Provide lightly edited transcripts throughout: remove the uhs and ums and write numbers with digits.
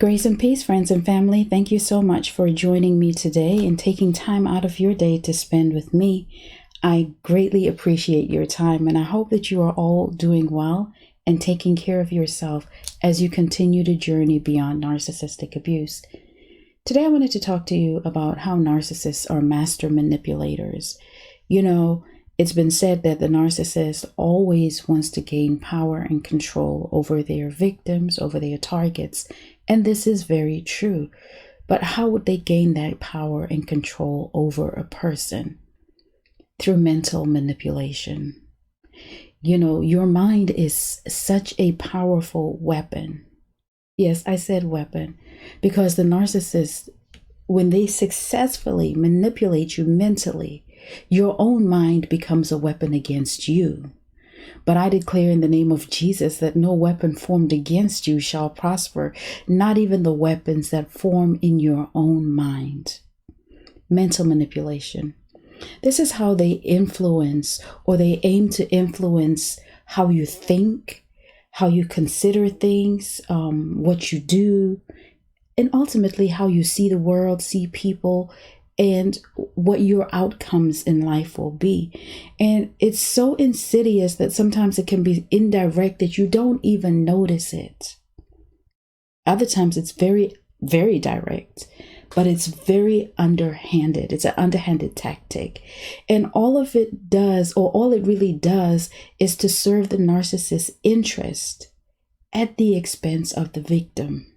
Grace and peace, friends and family. Thank you so much for joining me today and taking time out of your day to spend with me. I greatly appreciate your time, and I hope that you are all doing well and taking care of yourself as you continue to journey beyond narcissistic abuse. Today, I wanted to talk to you about how narcissists are master manipulators. It's been said that the narcissist always wants to gain power and control over their victims, over their targets. And this is very true. But how would they gain that power and control over a person? Through mental manipulation. Your mind is such a powerful weapon. Yes, I said weapon, because the narcissist, when they successfully manipulate you mentally, your own mind becomes a weapon against you. But I declare in the name of Jesus that no weapon formed against you shall prosper, not even the weapons that form in your own mind. Mental manipulation. This is how they influence, or they aim to influence how you think, how you consider things, what you do, and ultimately how you see the world, see people, and what your outcomes in life will be. And it's so insidious that sometimes it can be indirect that you don't even notice it. Other times it's very, very direct, but it's very underhanded. It's an underhanded tactic. And all it really does is to serve the narcissist's interest at the expense of the victim.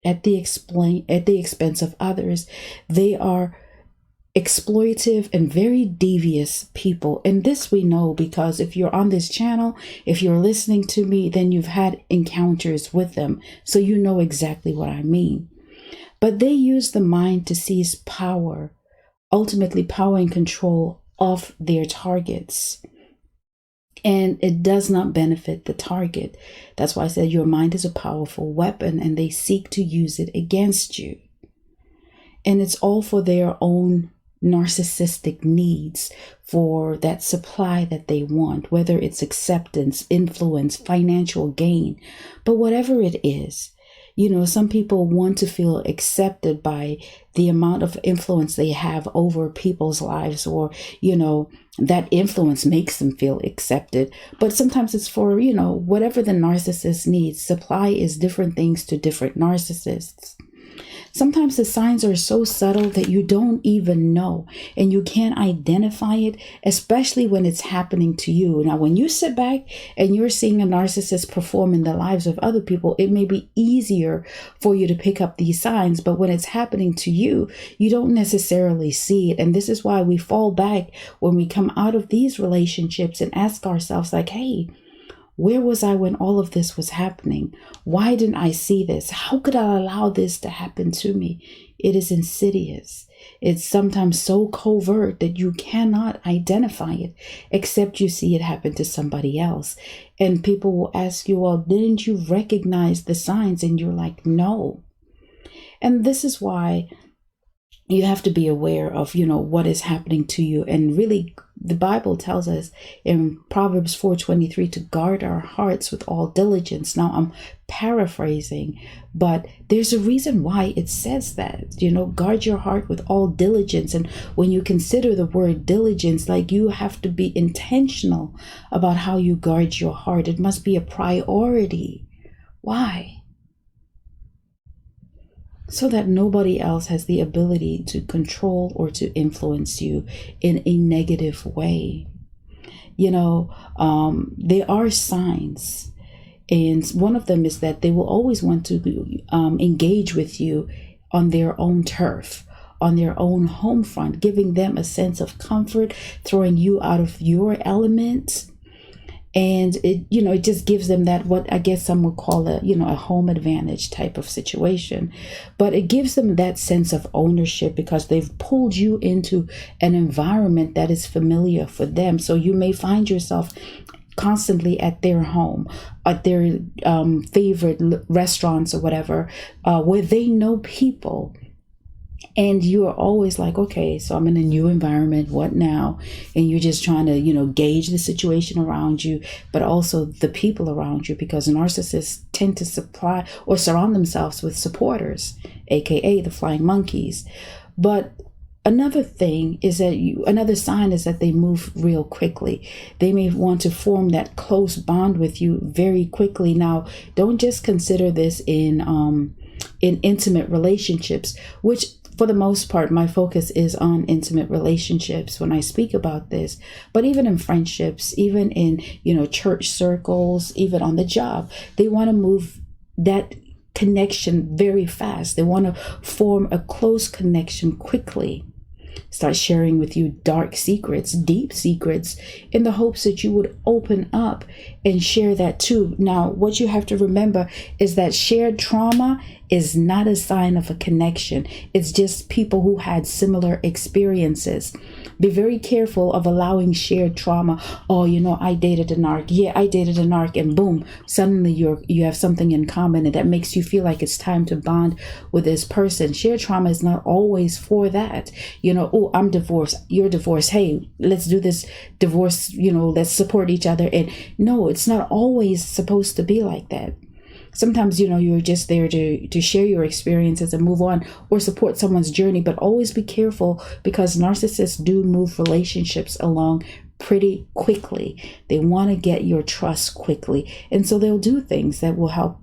At the expense of others. They are exploitative and very devious people. And this we know because if you're on this channel, if you're listening to me, then you've had encounters with them. So you know exactly what I mean. But they use the mind to seize power, ultimately power and control of their targets. And it does not benefit the target. That's why I said your mind is a powerful weapon and they seek to use it against you. And it's all for their own narcissistic needs, for that supply that they want, whether it's acceptance, influence, financial gain. But whatever it is, some people want to feel accepted by the amount of influence they have over people's lives, or, that influence makes them feel accepted. But sometimes it's for, whatever the narcissist needs. Supply is different things to different narcissists. Sometimes the signs are so subtle that you don't even know and you can't identify it, especially when it's happening to you. Now, when you sit back and you're seeing a narcissist perform in the lives of other people, it may be easier for you to pick up these signs. But when it's happening to you, you don't necessarily see it. And this is why we fall back when we come out of these relationships and ask ourselves like, hey, where was I when all of this was happening? Why didn't I see this? How could I allow this to happen to me? It is insidious. It's sometimes so covert that you cannot identify it, except you see it happen to somebody else. And people will ask you, well, didn't you recognize the signs? And you're like, no. And this is why you have to be aware of, what is happening to you. And really, the Bible tells us in Proverbs 4:23 to guard our hearts with all diligence. Now, I'm paraphrasing, but there's a reason why it says that, guard your heart with all diligence. And when you consider the word diligence, like, you have to be intentional about how you guard your heart. It must be a priority. Why? So that nobody else has the ability to control or to influence you in a negative way. There are signs. And one of them is that they will always want to engage with you on their own turf, on their own home front, giving them a sense of comfort, throwing you out of your element. And it just gives them that, what I guess some would call a home advantage type of situation. But it gives them that sense of ownership because they've pulled you into an environment that is familiar for them. So you may find yourself constantly at their home, at their favorite restaurants or whatever, where they know people. And you are always like, okay, so I'm in a new environment. What now? And you're just trying to, gauge the situation around you, but also the people around you, because narcissists tend to supply or surround themselves with supporters, aka the flying monkeys. But another thing is that another sign is that they move real quickly. They may want to form that close bond with you very quickly. Now, don't just consider this in intimate relationships, which for the most part, my focus is on intimate relationships when I speak about this. But even in friendships, even in, church circles, even on the job, they want to move that connection very fast. They want to form a close connection quickly. Start sharing with you dark secrets, deep secrets, in the hopes that you would open up and share that too. Now, what you have to remember is that shared trauma is not a sign of a connection. It's just people who had similar experiences. Be very careful of allowing shared trauma. Oh, I dated a narc. Yeah, I dated a narc, and boom, suddenly you have something in common, and that makes you feel like it's time to bond with this person. Shared trauma is not always for that. Oh, I'm divorced. You're divorced. Hey, let's do this divorce. Let's support each other. And no, it's not always supposed to be like that. Sometimes, you're just there to share your experiences and move on or support someone's journey, but always be careful, because narcissists do move relationships along pretty quickly. They want to get your trust quickly. And so they'll do things that will help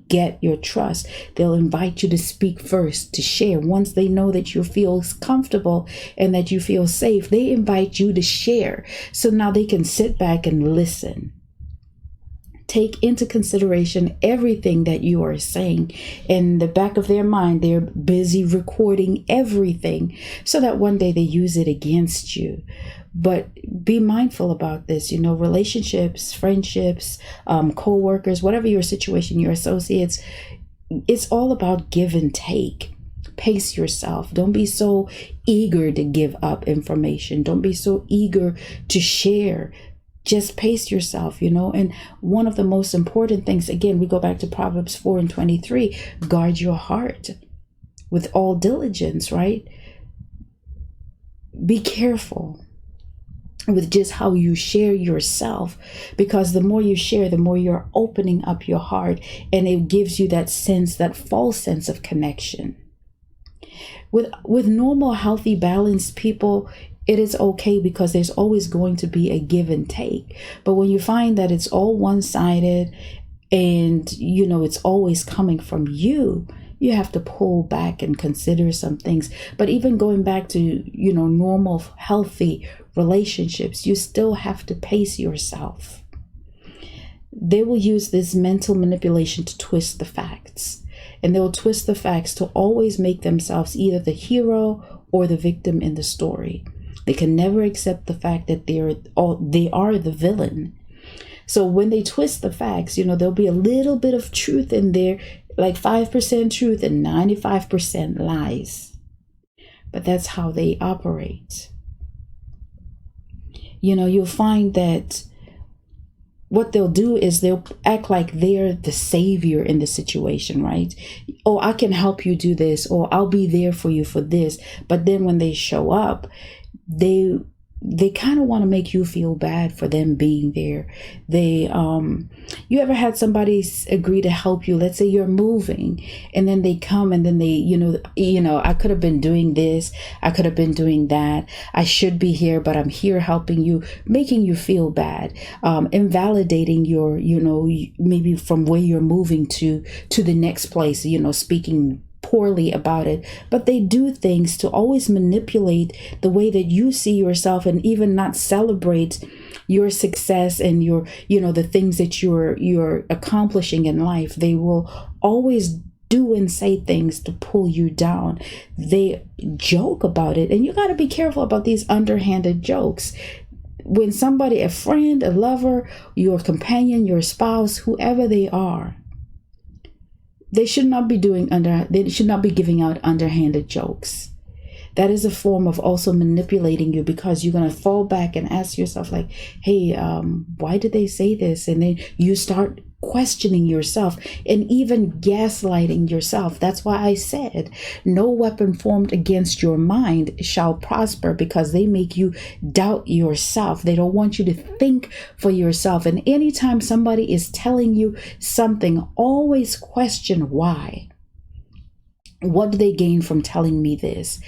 get your trust. They'll invite you to speak first, to share. Once they know that you feel comfortable and that you feel safe, they invite you to share. So now they can sit back and listen. Take into consideration everything that you are saying. In the back of their mind, they're busy recording everything so that one day they use it against you. But be mindful about this. Relationships, friendships, co-workers, whatever your situation, your associates, it's all about give and take. Pace yourself. Don't be so eager to give up information. Don't be so eager to share. Just pace yourself, and one of the most important things, again, we go back to Proverbs 4:23, guard your heart with all diligence, right? Be careful with just how you share yourself, because the more you share, the more you're opening up your heart, and it gives you that sense, that false sense of connection. With normal, healthy, balanced people, it is okay, because there's always going to be a give and take. But when you find that it's all one-sided and, it's always coming from you, you have to pull back and consider some things. But even going back to, normal, healthy relationships, you still have to pace yourself. They will use this mental manipulation to twist the facts. And they'll twist the facts to always make themselves either the hero or the victim in the story. They can never accept the fact that they are the villain. So when they twist the facts, there'll be a little bit of truth in there, like 5% truth and 95% lies. But that's how they operate. You'll find that what they'll do is they'll act like they're the savior in the situation, right? Oh, I can help you do this, or I'll be there for you for this. But then when they show up, they kind of want to make you feel bad for them being there. You ever had somebody agree to help you? Let's say you're moving, and then they come, and then they, I could have been doing this, I could have been doing that, I should be here, but I'm here helping you, making you feel bad, invalidating your, maybe from where you're moving to the next place, speaking poorly about it. But they do things to always manipulate the way that you see yourself, and even not celebrate your success and your, the things that you're accomplishing in life. They will always do and say things to pull you down. They joke about it, and you got to be careful about these underhanded jokes. When somebody, a friend, a lover, your companion, your spouse, whoever they are, they should not be they should not be giving out underhanded jokes. That is a form of also manipulating you, because you're going to fall back and ask yourself like, hey, why did they say this? And then you start questioning yourself and even gaslighting yourself. That's why I said, no weapon formed against your mind shall prosper, because they make you doubt yourself. They don't want you to think for yourself. And anytime somebody is telling you something, always question why. What do they gain from telling me this?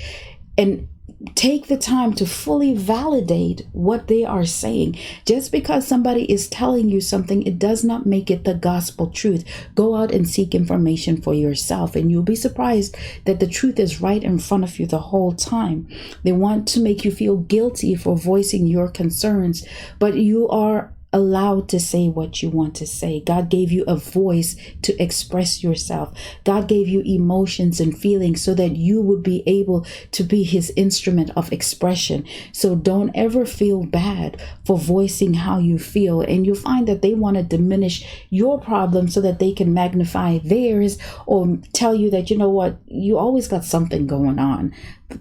And take the time to fully validate what they are saying. Just because somebody is telling you something, it does not make it the gospel truth. Go out and seek information for yourself, and you'll be surprised that the truth is right in front of you the whole time. They want to make you feel guilty for voicing your concerns, but you are allowed to say what you want to say. God gave you a voice to express yourself. God gave you emotions and feelings so that you would be able to be his instrument of expression. So don't ever feel bad for voicing how you feel. And you'll find that they want to diminish your problem so that they can magnify theirs, or tell you that, you know what, you always got something going on.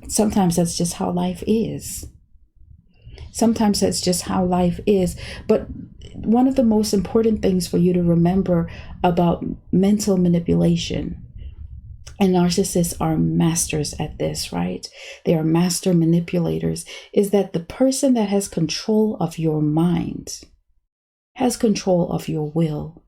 Sometimes that's just how life is. Sometimes that's just how life is. But one of the most important things for you to remember about mental manipulation, and narcissists are masters at this, right? They are master manipulators, is that the person that has control of your mind has control of your will.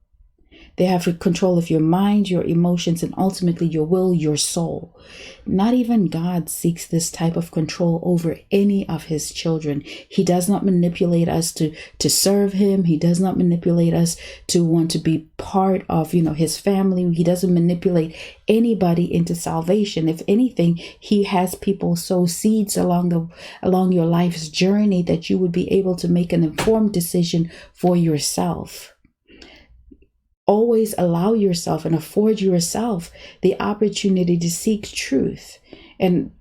They have control of your mind, your emotions, and ultimately your will, your soul. Not even God seeks this type of control over any of his children. He does not manipulate us to serve him. He does not manipulate us to want to be part of, his family. He doesn't manipulate anybody into salvation. If anything, he has people sow seeds along your life's journey that you would be able to make an informed decision for yourself. Always allow yourself and afford yourself the opportunity to seek truth. And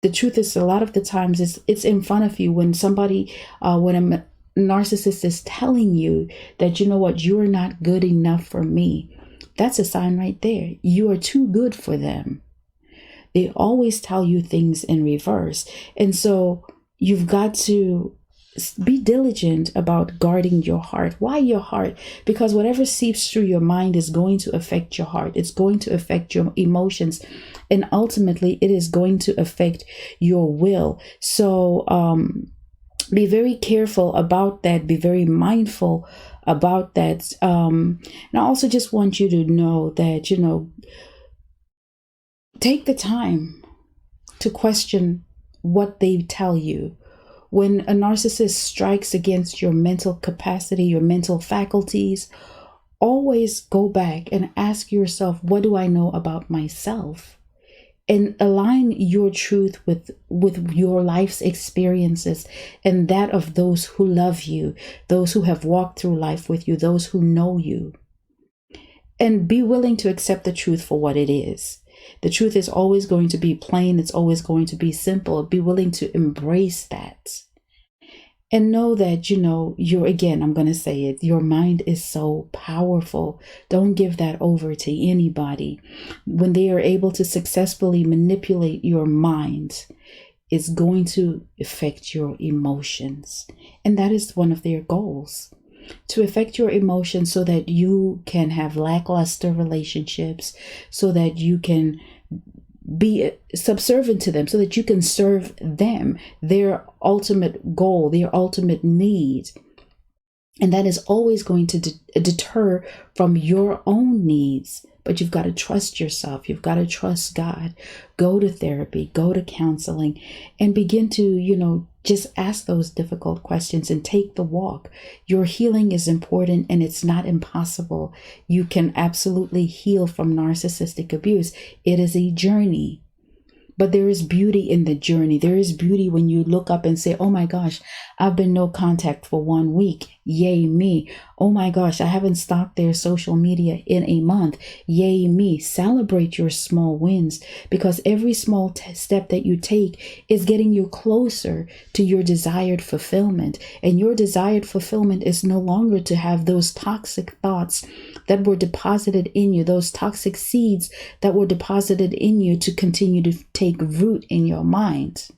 the truth is, a lot of the times it's in front of you. When when a narcissist is telling you that, you know what, you're not good enough for me, that's a sign right there. You are too good for them. They always tell you things in reverse. And so you've got to be diligent about guarding your heart. Why your heart? Because whatever seeps through your mind is going to affect your heart. It's going to affect your emotions. And ultimately, it is going to affect your will. So be very careful about that. Be very mindful about that. And I also just want you to know that, take the time to question what they tell you. When a narcissist strikes against your mental capacity, your mental faculties, always go back and ask yourself, what do I know about myself? And align your truth with your life's experiences and that of those who love you, those who have walked through life with you, those who know you. And be willing to accept the truth for what it is. The truth is always going to be plain. It's always going to be simple. Be willing to embrace that. And know that, I'm going to say it, your mind is so powerful. Don't give that over to anybody. When they are able to successfully manipulate your mind, it's going to affect your emotions. And that is one of their goals. To affect your emotions so that you can have lackluster relationships, so that you can be subservient to them, so that you can serve them, their ultimate goal, their ultimate need. And that is always going to deter from your own needs. But you've got to trust yourself. You've got to trust God. Go to therapy, go to counseling, and begin to, just ask those difficult questions and take the walk. Your healing is important, and it's not impossible. You can absolutely heal from narcissistic abuse. It is a journey. But there is beauty in the journey. There is beauty when you look up and say, oh my gosh, I've been no contact for 1 week. Yay me. Oh my gosh, I haven't stalked their social media in a month. Yay me. Celebrate your small wins, because every small step that you take is getting you closer to your desired fulfillment. And your desired fulfillment is no longer to have those toxic thoughts that were deposited in you, those toxic seeds that were deposited in you to continue to take root in your mind.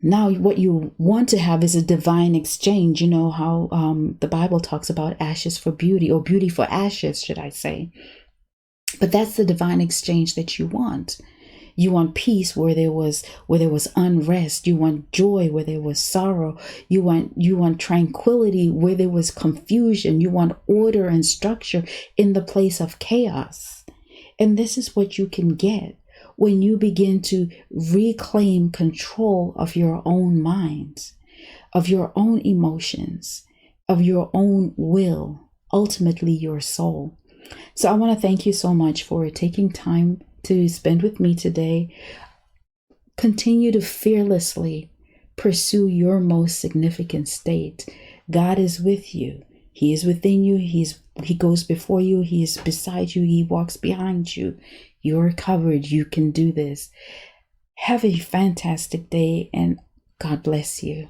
Now, what you want to have is a divine exchange. You know how the Bible talks about ashes for beauty, or beauty for ashes, should I say. But that's the divine exchange that you want. You want peace where there was unrest. You want joy where there was sorrow. You want tranquility where there was confusion. You want order and structure in the place of chaos. And this is what you can get when you begin to reclaim control of your own mind, of your own emotions, of your own will, ultimately your soul. So I want to thank you so much for taking time to spend with me today. Continue to fearlessly pursue your most significant state. God is with you. He is within you. He goes before you. He is beside you. He walks behind you. You're covered. You can do this. Have a fantastic day, and God bless you.